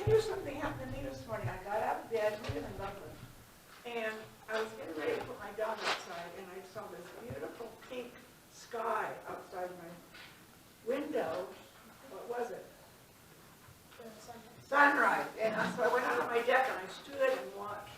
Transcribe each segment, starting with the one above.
you something happened to me this morning. I got out of bed, we live in Loveland, and I was getting ready to put my dog outside, and I saw this beautiful pink sky outside my window. What was it? Sunrise. And so I went out on my deck and I stood and watched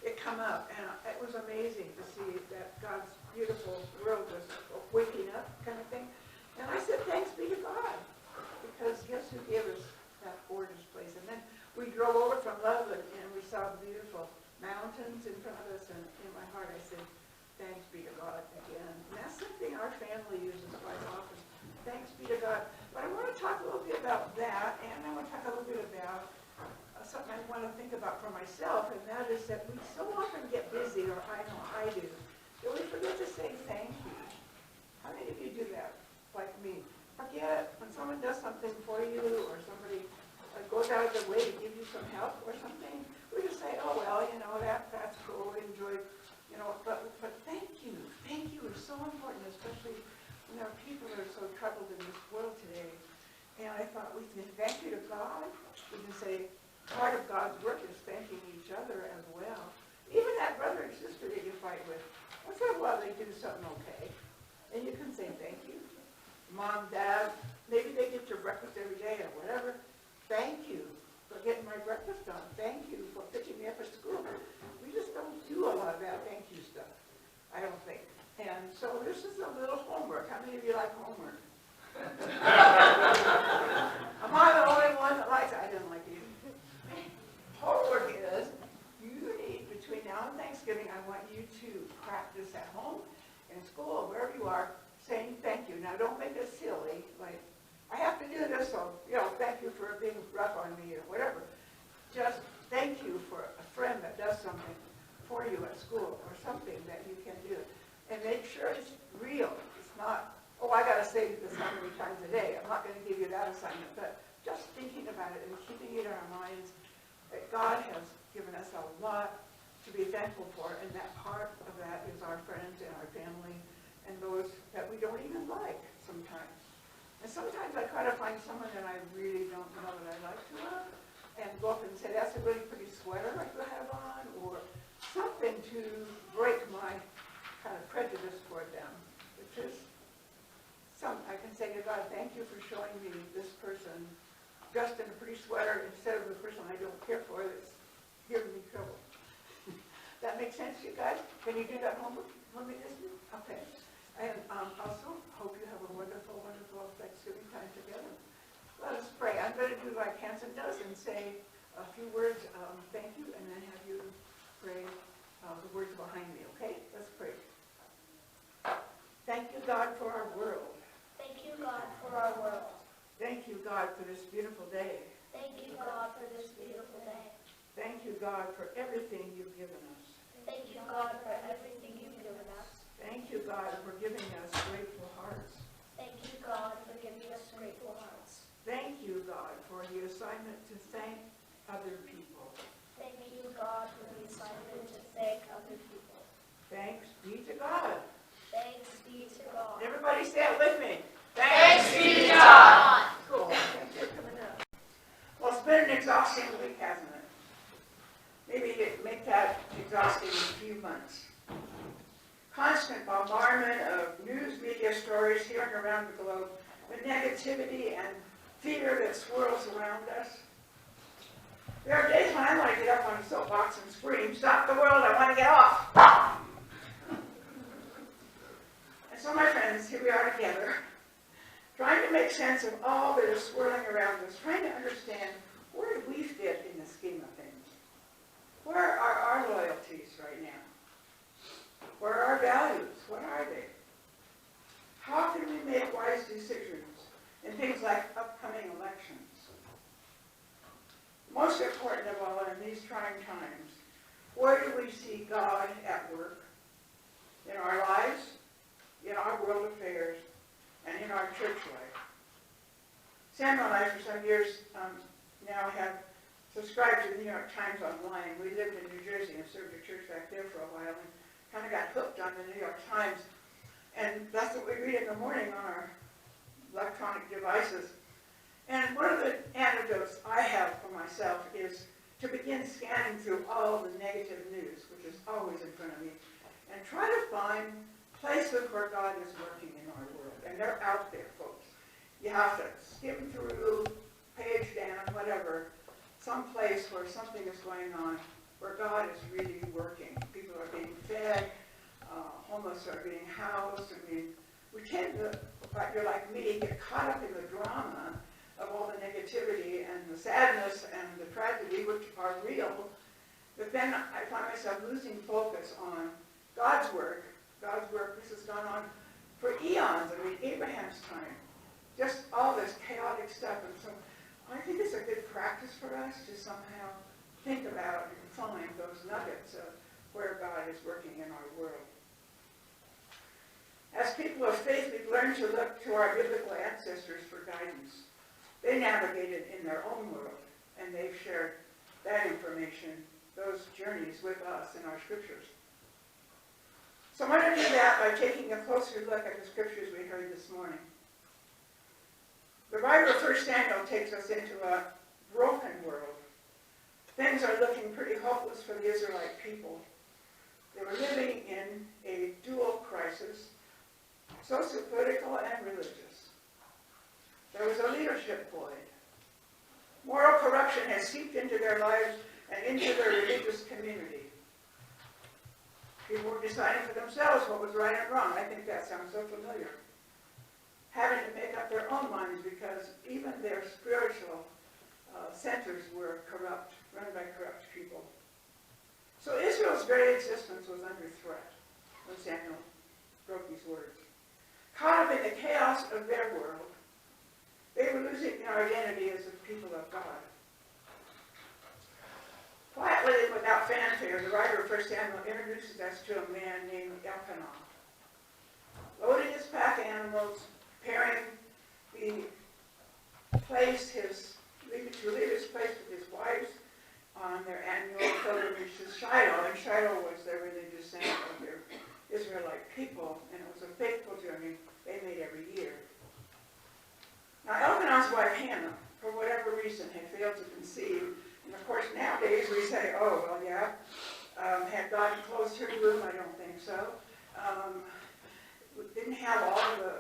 it come up, and it was amazing to see that God's beautiful world was waking up, kind of thing. And I said, thanks be to God, because guess who gave us that gorgeous place? And then we drove over from Loveland and we saw the beautiful mountains in front of us, and in my heart I said, thanks be to God again. And that's something our family uses quite often. Thanks be to God. But I want to talk a little bit about that, and I want to talk a little bit about something I want to think about for myself, and that is that we so often get busy, or I know I do, that we forget to say thank you. How many of you do that, like me? Forget when someone does something for you, or somebody goes out of their way to give you some help or something. We just say, oh, well, that's cool, enjoy, but thank you. Thank you is so important, especially when our people are so troubled in this world today. And I thought we can thank you to God. We can say part of God's work is thanking each other as well. Even that brother and sister that you fight with, once in a while they do something okay. And you can say thank you. Mom, Dad, maybe they get your breakfast every day or whatever. Thank you for getting my breakfast done. Thank you for picking me up at school. We just don't do a lot of that thank you stuff, I don't think. And so this is a little homework. How many of you like homework? Am I the only one that likes it? I didn't like it. Homework is, you need, between now and Thanksgiving, I want you to practice at home, in school, wherever you are, saying thank you. Now don't make it silly, like, I have to do this, so, thank you for being rough on me or whatever. Just thank you for a friend that does something for you at school or something that you can do. And make sure it's real. It's not, oh, I got to say this how many times a day. I'm not going to give you that assignment, but just thinking about it and keeping it in our minds that God has given us a lot to be thankful for, and that part of that is our friends and our family and those that we don't even like sometimes. And sometimes I try to find someone that I really don't know that I like to love and go up and say, that's a really pretty sweater I could have on, or something to break my kind of prejudice toward them, which is I can say to God, thank you for showing me this person dressed in a pretty sweater instead of the person I don't care for that's giving me trouble. That makes sense to you guys? Can you do that homework? Okay. And also, hope you have a wonderful, wonderful Thanksgiving time together. Let us pray. I'm going to do like Hanson does and say a few words, thank you, and then have you pray the words behind me, okay? Let's pray. Thank you, God, for our world. Thank you, God, for our world. Thank you, God, for this beautiful day. Thank you, God, for this beautiful day. Thank you, God, for everything you've given us. Thank you, God, for everything you've given us. Thank you, God, for giving us grateful hearts. Thank you, God, for giving us grateful hearts. Thank you, God, for the assignment to thank other people. Thank you, God, for the assignment to thank other people. Thanks be to God. Thanks be to God. Everybody say it with me. Thanks be to God. Cool. Thanks for coming up. Well, it's been an exhausting week, hasn't it? Maybe make that exhausting in a few months. Constant bombardment of news media stories here and around the globe, with negativity and fear that swirls around us. There are days when I want to get up on a soapbox and scream, stop the world, I want to get off. And so my friends, here we are together, trying to make sense of all that is swirling around us, trying to understand where do we fit in the scheme of things. Where are our loyalties right now? Where are our values? What are they? How can we make wise decisions in things like upcoming elections? Most important of all, in these trying times, where do we see God at work? In our lives, in our world affairs, and in our church life. Samuel and I, for some years now, have subscribed to the New York Times online. We lived in New Jersey and served a church back there for a while and kind of got hooked on the New York Times. And that's what we read in the morning on our electronic devices. And one of the antidotes I have for myself is to begin scanning through all the negative news, which is always in front of me, and try to find places where God is working in our world. And they're out there, folks. You have to skim through, page down, whatever, some place where something is going on, where God is really working. People are being fed, homeless are being housed. I mean, we tend to, if you're like me, get caught up in the drama of all the negativity and the sadness and the tragedy, which are real. But then I find myself losing focus on God's work. God's work, this has gone on for eons. I mean, Abraham's time. Just all this chaotic stuff. And so I think it's a good practice for us to somehow think about and find those nuggets of where God is working in our world. As people of faith, we've learned to look to our biblical ancestors for guidance. They navigated in their own world, and they've shared that information, those journeys with us in our scriptures. So I want to do that by taking a closer look at the scriptures we heard this morning. The writer of 1 Samuel takes us into a broken world. Things are looking pretty hopeless for the Israelite people. They were living in a dual crisis, socio-political and religious. There was a leadership void. Moral corruption has seeped into their lives and into their religious community. People were deciding for themselves what was right and wrong. I think that sounds so familiar. Having to make up their own minds because even their spiritual centers were corrupt, run by corrupt people. So Israel's very existence was under threat when Samuel wrote these words. Caught up in the chaos of their world, they were losing their identity as the people of God. Quietly and without fanfare, the writer of 1 Samuel introduces us to a man named Elkanah. Loading his pack animals, preparing to leave his place with his wives on their annual pilgrimage to Shiloh. And Shiloh was their religious center of their Israelite people, and it was a faithful journey they made every year. Now, Elkanah's wife, Hannah, for whatever reason, had failed to conceive. And of course, nowadays we say, oh, well, yeah, had God closed her womb? I don't think so. We didn't have all the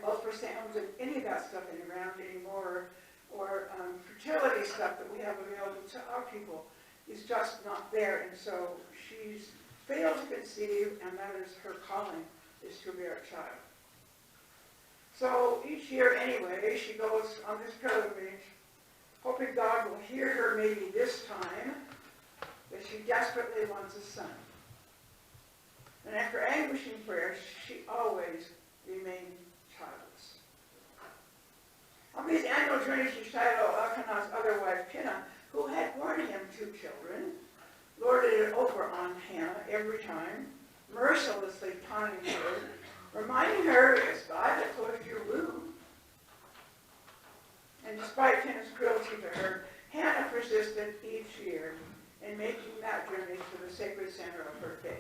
ultrasounds and any of that stuff in around anymore, or fertility stuff that we have available to our people is just not there. And so she's failed to conceive, and that is her calling, is to bear a child. So each year anyway, she goes on this pilgrimage, hoping God will hear her maybe this time, that she desperately wants a son. And after anguishing prayers, she always remained childless. On these annual journeys to Shiloh, Elkanah's other wife, Peninnah, who had borne him 2 children, lorded it over on Hannah every time, mercilessly taunting her, reminding her, it was God that closed your womb. And despite Peninnah's cruelty to her, Hannah persisted each year in making that journey to the sacred center of her faith.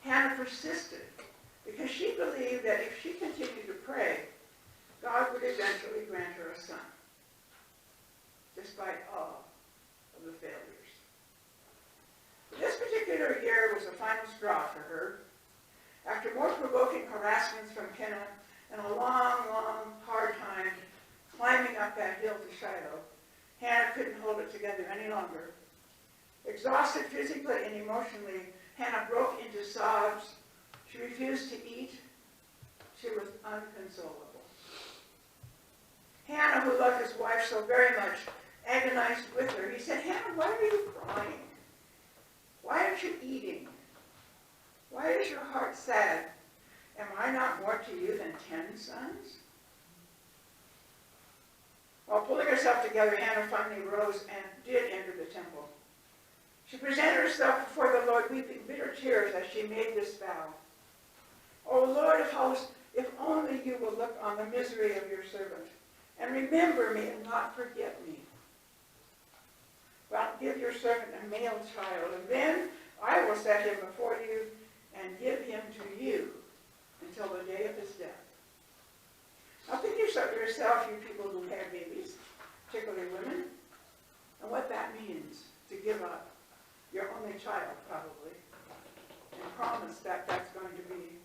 Hannah persisted because she believed that if she continued to pray, God would eventually grant her a son, despite all of the failures. This particular year was the final straw for her. After more provoking harassments from Peninnah and a long, long, hard time climbing up that hill to Shiloh, Hannah couldn't hold it together any longer. Exhausted physically and emotionally, Hannah broke into sobs. She refused to eat. She was inconsolable. Hannah, who loved his wife so very much, agonized with her. He said, Hannah, why are you crying? Why aren't you eating? Why is your heart sad? Am I not more to you than 10 sons? While pulling herself together, Hannah finally rose and did enter the temple. She presented herself before the Lord, weeping bitter tears as she made this vow. O Lord of hosts, if only you will look on the misery of your servant and remember me and not forget me. Well, give your servant a male child, and then I will set him before you and give him to you until the day of his death. Now think yourself, you people who have babies, particularly women, and what that means to give up your only child, probably, and promise that that's going to be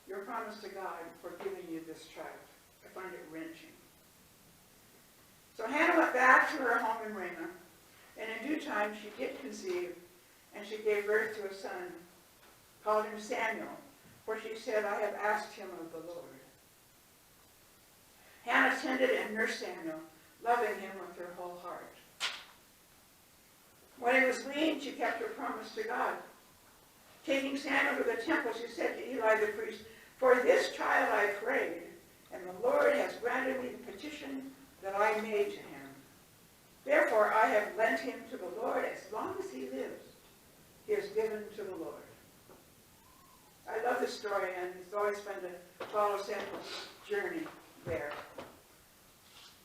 your promise to God for giving you this child. I find it wrenching. So Hannah went back to her home in Ramah, and in due time she did conceive, and she gave birth to a son, called him Samuel, for she said, I have asked him of the Lord. Hannah tended and nursed Samuel, loving him with her whole heart. When he was weaned, she kept her promise to God. Taking Samuel to the temple, she said to Eli the priest, For this child I prayed, and the Lord has granted me the petition that I made to him. Therefore I have lent him to the Lord as long as he lives. He is given to the Lord. I love this story, and it's always fun to follow Samuel's journey there.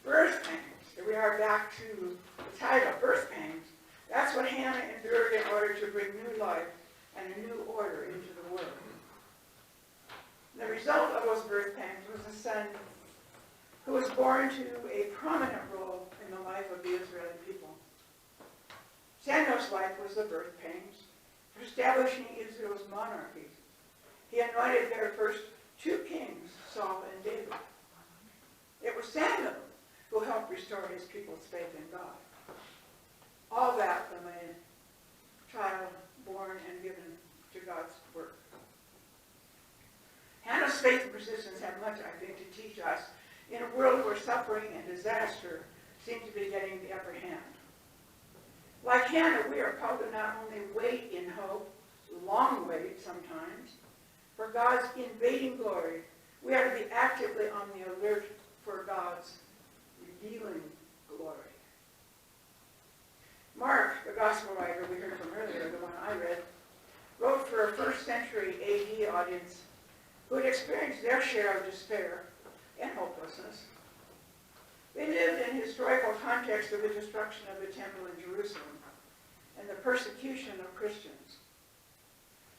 Birth pangs. Here we are back to the title, birth pangs. That's what Hannah endured in order to bring new life and a new order into the world. The result of those birth pangs was a son who was born to a prominent role in the life of the Israeli people. Samuel's life was the birth pangs for establishing Israel's monarchy. He anointed their first two kings, Saul and David. It was Samuel who helped restore his people's faith in God. All that from a child born and given to God's work. Hannah's faith and persistence have much, I think, to teach us in a world where suffering and disaster seem to be getting the upper hand. Like Hannah, we are called to not only wait in hope, long wait sometimes, for God's invading glory. We are to be actively on the alert for God's revealing glory. Mark, the gospel writer we heard from earlier, the one I read, wrote for a first century AD audience who had experienced their share of despair and hopelessness. They lived in historical context of the destruction of the temple in Jerusalem and the persecution of Christians.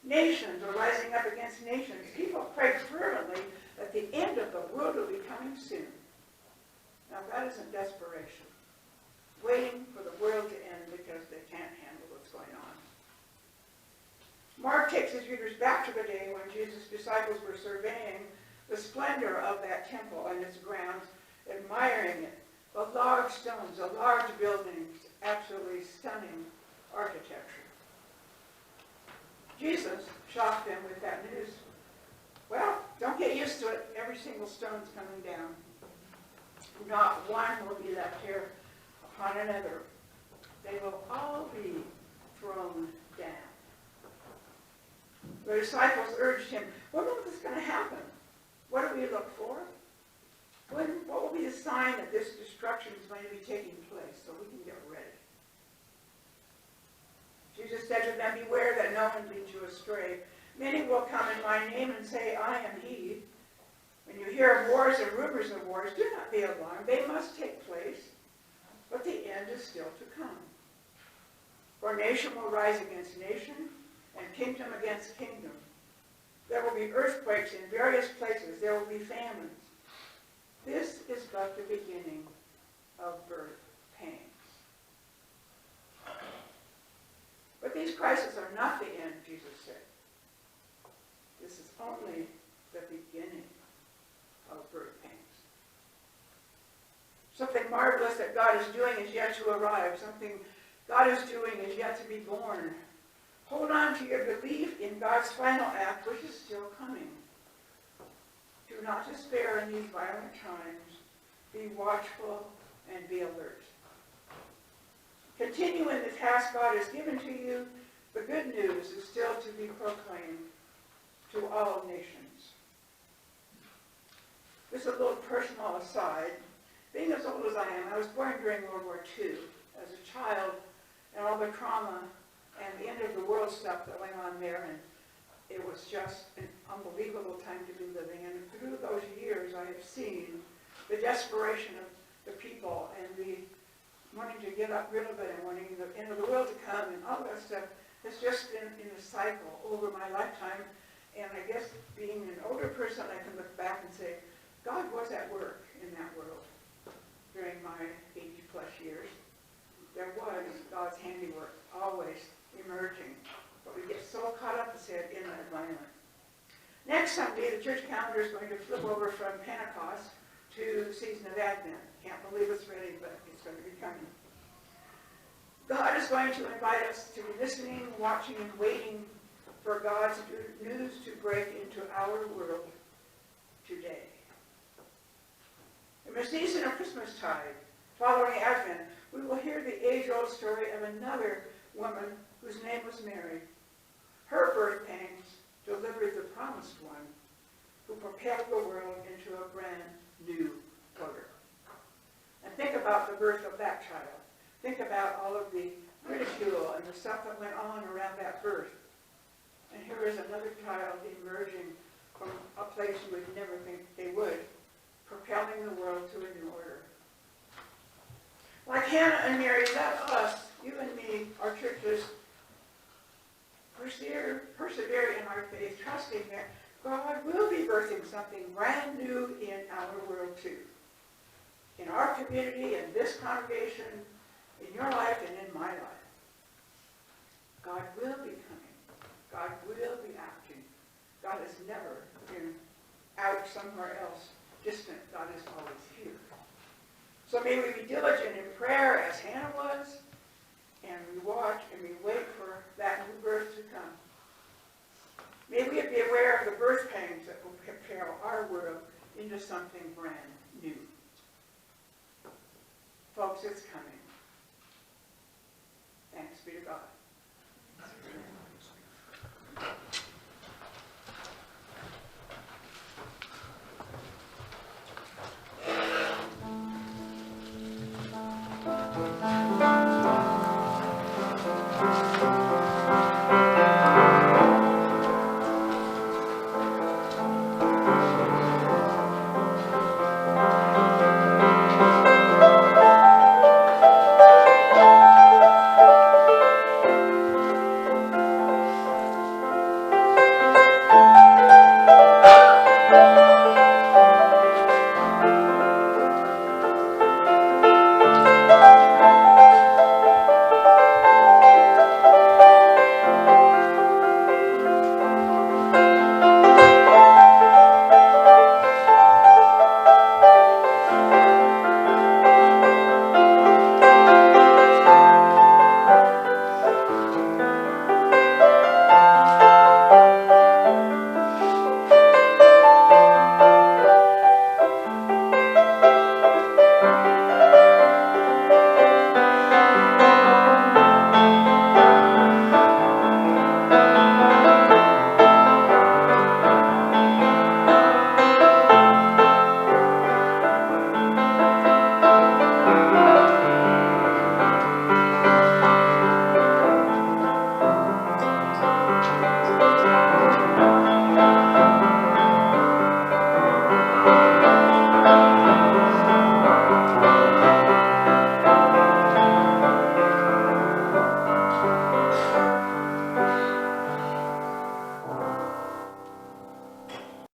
Nations were rising up against nations. People prayed fervently that the end of the world will be coming soon. Now that isn't desperation, waiting for the world to end because they can't handle what's going on. Mark takes his readers back to the day when Jesus' disciples were surveying the splendor of that temple and its grounds, admiring it. The large stones, the large buildings, absolutely stunning architecture. Jesus shocked them with that news. Well, don't get used to it. Every single stone's coming down. Not one will be left here upon another. They will all be thrown down. The disciples urged him, when is this going to happen? What do we look for? What will be the sign that this destruction is going to be taking place so we can get ready? Jesus said to them, beware that no one leads you astray. Many will come in my name and say, I am he. When you hear of wars and rumors of wars, do not be alarmed. They must take place, but the end is still to come. For nation will rise against nation, and kingdom against kingdom. There will be earthquakes in various places. There will be famines. This is but the beginning of birth pains. But these crises are not the end, Jesus said. This is only the beginning of birth pains. Something marvelous that God is doing is yet to arrive. Something God is doing is yet to be born. Hold on to your belief in God's final act, which is still coming. Do not despair in these violent times. Be watchful and be alert. Continue in the task God has given to you. The good news is still to be proclaimed to all nations. This is a little personal aside. Being as old as I am, I was born during World War II as a child, and all the trauma and the end of the world stuff that went on there, and it was just an unbelievable time to be living. And through those years, I have seen the desperation of the people and the wanting to get up rid of it and wanting the end of the world to come and all that stuff has just been in a cycle over my lifetime. And I guess being an older person, I can look back and say, God was at work that world during my 80-plus years. There was God's handiwork always emerging, but we get so caught up, as said, in the environment. Next Sunday, the church calendar is going to flip over from Pentecost to the season of Advent. Can't believe it's ready, but it's going to be coming. God is going to invite us to be listening, watching, and waiting for God's news to break into our world today. In the season of Christmastide, following Advent, we will hear the age-old story of another woman whose name was Mary. Her birth pangs delivered the promised one who propelled the world into a brand new order. And think about the birth of that child. Think about all of the ridicule and the stuff that went on around that birth. And here is another child emerging from a place you would never think they would, propelling the world to a new order. Like Hannah and Mary, let us, you and me, our churches, persevere in our faith, trusting that God will be birthing something brand new in our world too. In our community, in this congregation, in your life, and in my life. God will be coming. God will be acting. God has never been out somewhere else distant. God is always here. So may we be diligent in prayer as Hannah was, and we watch and we wait for that new birth to come. May we be aware of the birth pangs that will propel our world into something brand new. Folks, it's coming. Thanks be to God.